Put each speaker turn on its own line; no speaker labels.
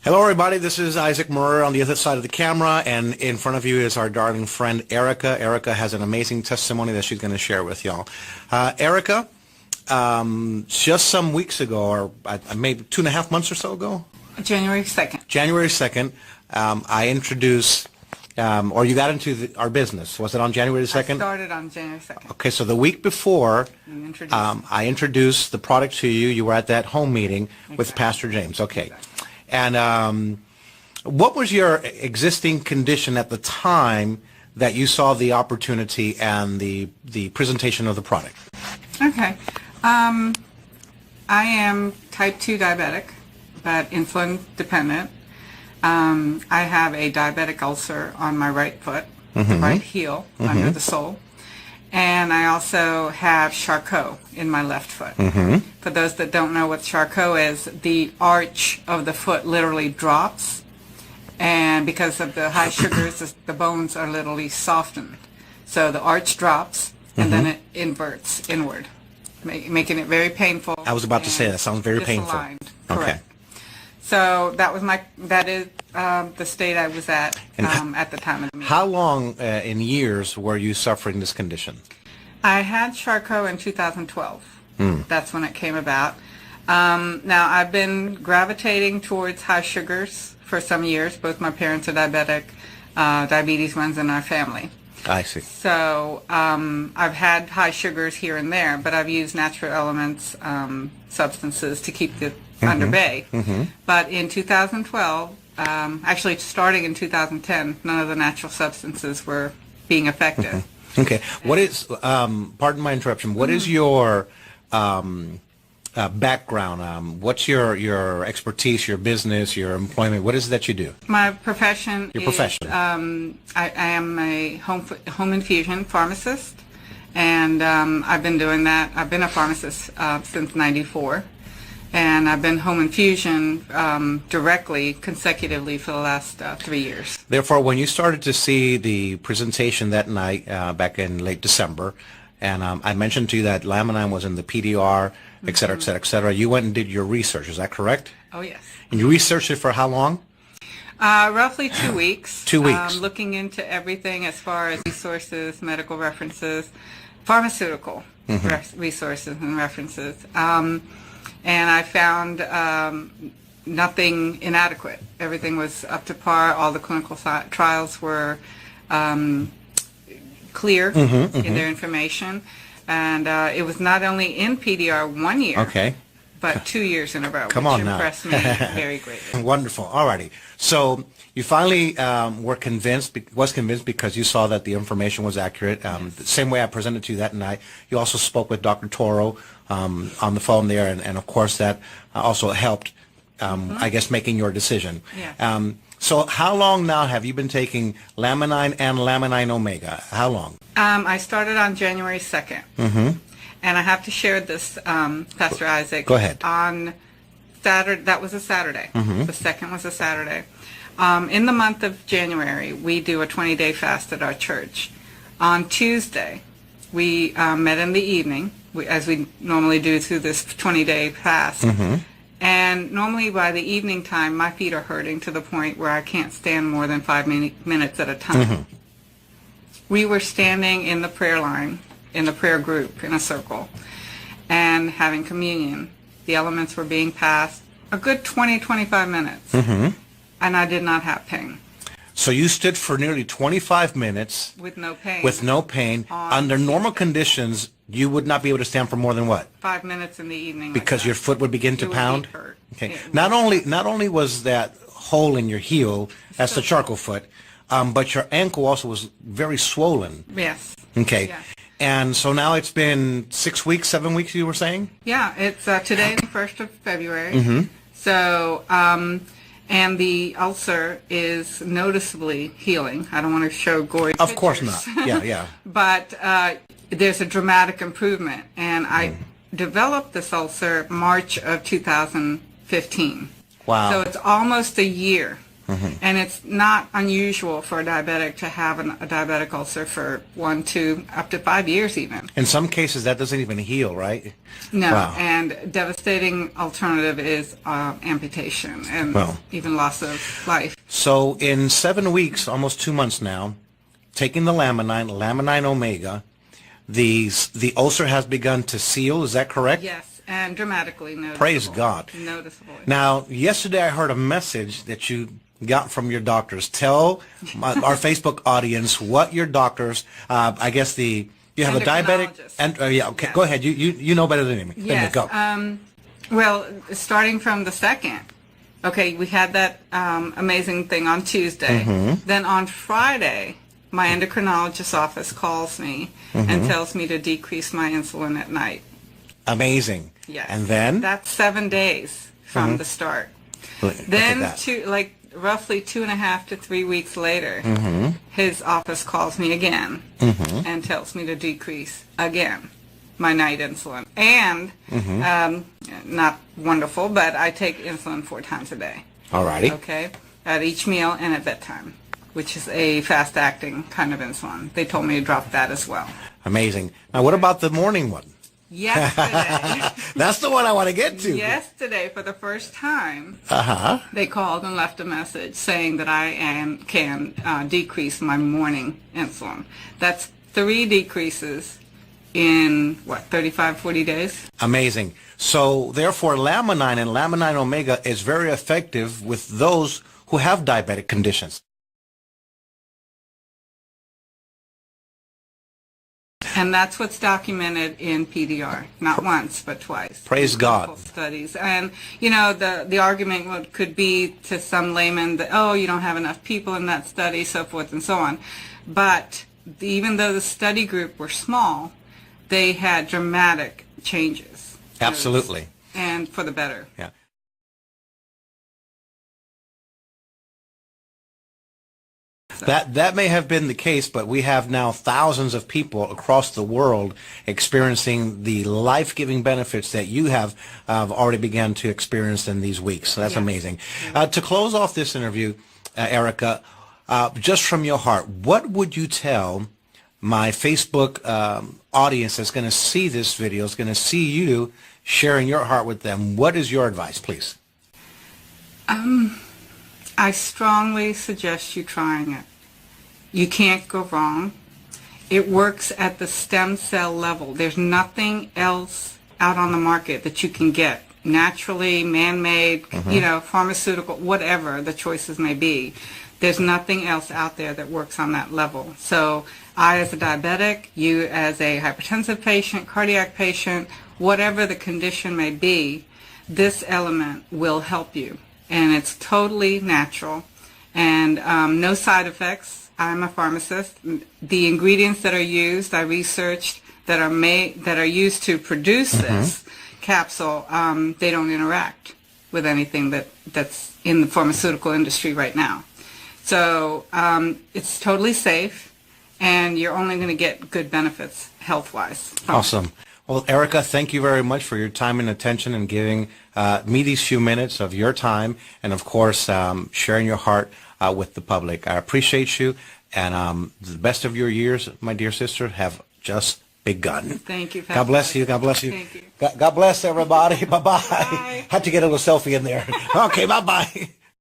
Hello everybody, this is Isaac Murrer on the other side of the camera, and in front of you is our darling friend Erica. Erica has an amazing testimony that she's going to share with y'all. Erica, just some weeks ago, or maybe 2.5 months or so ago?
January 2nd.
January 2nd, I introduced, or you got into our business. Was it on January 2nd?
I started on January 2nd.
Okay, so the week before, I introduced the product to you. You were at that home meeting with Pastor James. Okay.
Exactly.
And what was your existing condition at the time that you saw the opportunity and the presentation of the product?
Okay. I am type 2 diabetic, but insulin dependent. I have a diabetic ulcer on my right foot, the right heel, under the sole. And I also have Charcot in my left foot. For those that don't know what Charcot is, the arch of the foot literally drops. And because of the high sugars, the bones are literally softened. So the arch drops, and then it inverts inward, making it very painful.
I was about to say that sounds very painful.
Correct. So that is the state I was at the time of the meeting.
How long in years were you suffering this condition?
I had Charcot in 2012. That's when it came about. Now, I've been gravitating towards high sugars for some years. Both my parents are diabetic. Diabetes runs in our family.
I see.
So I've had high sugars here and there, but I've used natural elements, substances to keep it under bay. But in 2012, actually starting in 2010, none of the natural substances were being effective.
Okay. What is, pardon my interruption, what is your background? What's your expertise, your business, your employment? What is it that you do?
My profession
Your profession.
I am a home infusion pharmacist, and I've been doing that. I've been a pharmacist since '94. And I've been home infusion directly, consecutively for the last 3 years.
Therefore, when you started to see the presentation that night, back in late December, and I mentioned to you that Laminine was in the PDR, et cetera, et cetera, et cetera, you went and did your research. Is that correct?
Oh, yes.
And you researched it for how long?
Roughly 2 weeks.
2 weeks.
Looking into everything as far as resources, medical references, pharmaceutical resources and references. And I found nothing inadequate. Everything was up to par. All the clinical trials were clear in their information. And it was not only in PDR 1 year, but 2 years in a row,
Come
which
on now.
impressed me very greatly.
Wonderful. All righty. So you finally was convinced because you saw that the information was accurate. The same way I presented to you that night. You also spoke with Dr. Toro on the phone there, and of course that also helped, I guess, making your decision.
Yeah.
So how long now have you been taking Laminine and Laminine Omega? How long?
I started on January 2nd. And I have to share this, Pastor Isaac.
Go ahead.
On Saturday, that was a Saturday. The second was a Saturday. In the month of January, we do a 20-day fast at our church. On Tuesday, we met in the evening, as we normally do through this 20-day fast. And normally by the evening time, my feet are hurting to the point where I can't stand more than 5 minutes at a time. We were standing in the prayer line, in the prayer group, in a circle, and having communion. The elements were being passed a good 20-25 minutes, and I did not have pain.
So you stood for nearly 25 minutes
with no pain.
With no pain. Under normal conditions, you would not be able to stand for more than what?
5 minutes in the evening.
Because your foot would begin to pound?
It would hurt.
Okay. Not only was that hole in your heel, that's the charcoal foot, but your ankle also was very swollen.
Yes.
Okay.
Yeah.
And so now it's been 6 weeks, 7 weeks, you were saying?
Yeah, it's today, the 1st of February. So, and the ulcer is noticeably healing. I don't want to show gory pictures.
Of course not. Yeah, yeah.
But there's a dramatic improvement. And I developed this ulcer March of 2015.
Wow.
So it's almost a year And it's not unusual for a diabetic to have a diabetic ulcer for 1, 2, up to 5 years even.
In some cases, that doesn't even heal, right?
No,
Wow.
and devastating alternative is amputation and
Well.
even loss of life.
So in 7 weeks, almost 2 months now, taking the Laminine Omega, the ulcer has begun to seal. Is that correct?
Yes, and dramatically noticeable.
Praise God.
Noticeable.
Now, yesterday I heard a message that you got from your doctors. Tell our Facebook audience what your doctors, I guess you have a diabetic,
Endocrinologist.
and yeah, okay,
Yes.
go ahead. You know better than me.
Yes.
Go.
Well, starting from the 2nd, okay, we had that amazing thing on Tuesday. Then on Friday, my endocrinologist's office calls me and tells me to decrease my insulin at night.
Amazing.
Yes.
And then?
That's 7 days from the start.
Look at
Then,
that.
roughly 2.5 to 3 weeks later, his office calls me again and tells me to decrease again my night insulin. And, not wonderful, but I take insulin 4 times a day.
Alrighty.
Okay? At each meal and at bedtime, which is a fast-acting kind of insulin. They told me to drop that as well.
Amazing. Now, what about the morning one?
Yesterday,
That's the one I want to get to.
yesterday, for the first time,
Uh-huh.
they called and left a message saying that I can decrease my morning insulin. That's 3 decreases in, 35, 40 days?
Amazing. So, therefore, Laminine and Laminine Omega is very effective with those who have diabetic conditions.
And that's what's documented in PDR, not once, but twice.
Praise God.
Clinical studies. And, the argument could be to some layman that, you don't have enough people in that study, so forth and so on. But even though the study group were small, they had dramatic changes.
Absolutely.
And for the better.
Yeah. That may have been the case, but we have now thousands of people across the world experiencing the life-giving benefits that you have already begun to experience in these weeks. So that's
Yes.
amazing. To close off this interview, Erica, just from your heart, what would you tell my Facebook audience that's going to see this video, is going to see you sharing your heart with them? What is your advice, please?
I strongly suggest you trying it. You can't go wrong. It works at the stem cell level. There's nothing else out on the market that you can get naturally, man-made, pharmaceutical, whatever the choices may be. There's nothing else out there that works on that level. So I, as a diabetic, you as a hypertensive patient, cardiac patient, whatever the condition may be, this element will help you. And it's totally natural and no side effects. I'm a pharmacist. The ingredients that are used, I researched, that are used to produce this capsule, they don't interact with anything that's in the pharmaceutical industry right now. So it's totally safe, and you're only going to get good benefits health-wise.
Awesome. Well, Erica, thank you very much for your time and attention and giving me these few minutes of your time and, of course, sharing your heart with the public. I appreciate you, and the best of your years, my dear sister, have just begun.
Thank you.
God bless you. God bless you.
Thank you.
God bless everybody. Bye-bye.
Bye.
Had to get a little selfie in there. Okay, bye-bye.